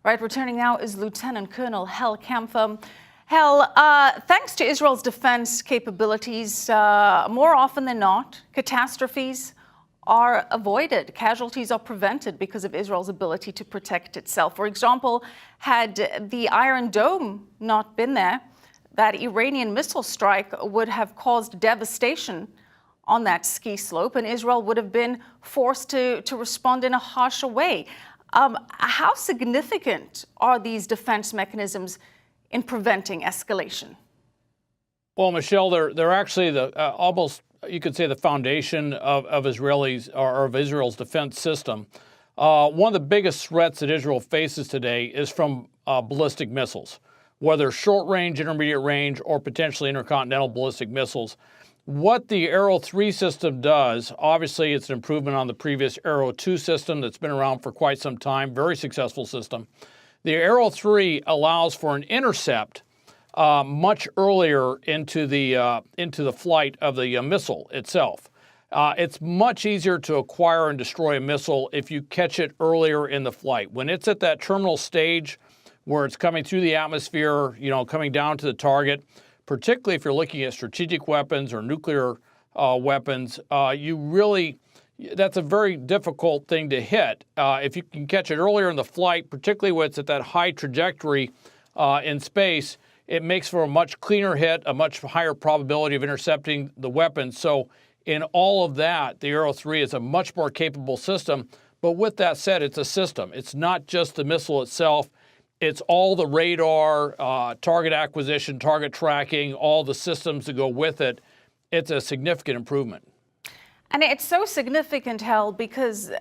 Right, returning now is Lieutenant Colonel Hal Kempfer. Hal, thanks to Israel's defense capabilities, more often than not, catastrophes are avoided. Casualties are prevented because of Israel's ability to protect itself. For example, had the Iron Dome not been there, that Iranian missile strike would have caused devastation on that ski slope, and Israel would have been forced to respond in a harsher way. How significant are these defense mechanisms in preventing escalation? Well, Michelle, they're actually almost, you could say, the foundation of Israelis or of Israel's defense system. One of the biggest threats that Israel faces today is from ballistic missiles, whether short range, intermediate range, or potentially intercontinental ballistic missiles. What the Arrow 3 system does, obviously it's an improvement on the previous Arrow 2 system that's been around for quite some time, very successful system. The Arrow 3 allows for an intercept much earlier into the flight of the missile itself. It's much easier to acquire and destroy a missile if you catch it earlier in the flight. When it's at that terminal stage where it's coming through the atmosphere, coming down to the target, particularly if you're looking at strategic weapons or nuclear weapons, that's a very difficult thing to hit. If you can catch it earlier in the flight, particularly when it's at that high trajectory in space, it makes for a much cleaner hit, a much higher probability of intercepting the weapon. So in all of that, the Arrow 3 is a much more capable system. But with that said, it's a system. It's not just the missile itself. It's all the radar, target acquisition, target tracking, all the systems that go with it. It's a significant improvement. And it's so significant, Hal, because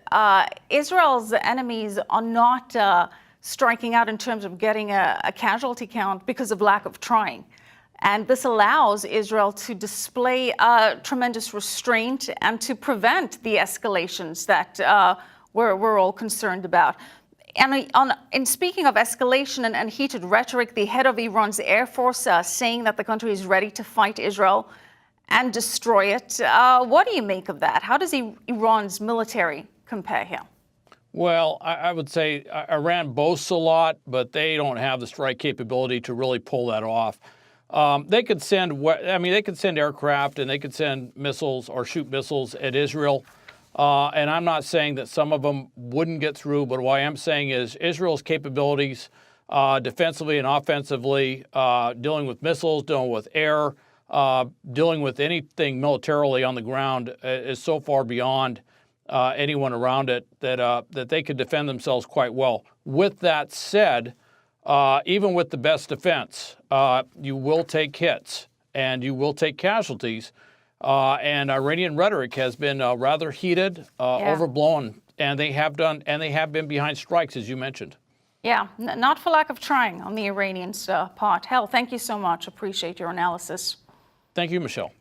Israel's enemies are not striking out in terms of getting a casualty count because of lack of trying. And this allows Israel to display tremendous restraint and to prevent the escalations that we're all concerned about. And in speaking of escalation and heated rhetoric, the head of Iran's Air Force saying that the country is ready to fight Israel and destroy it. What do you make of that? How does Iran's military compare here? Well, I would say Iran boasts a lot, but they don't have the strike capability to really pull that off. They could send aircraft and they could send missiles or shoot missiles at Israel. And I'm not saying that some of them wouldn't get through, but what I am saying is Israel's capabilities defensively and offensively, dealing with missiles, dealing with air, dealing with anything militarily on the ground is so far beyond anyone around it that they could defend themselves quite well. With that said, even with the best defense, you will take hits and you will take casualties. And Iranian rhetoric has been rather heated, overblown, and they have been behind strikes, as you mentioned. Yeah, not for lack of trying on the Iranians' part. Hal, thank you so much. Appreciate your analysis. Thank you, Michelle.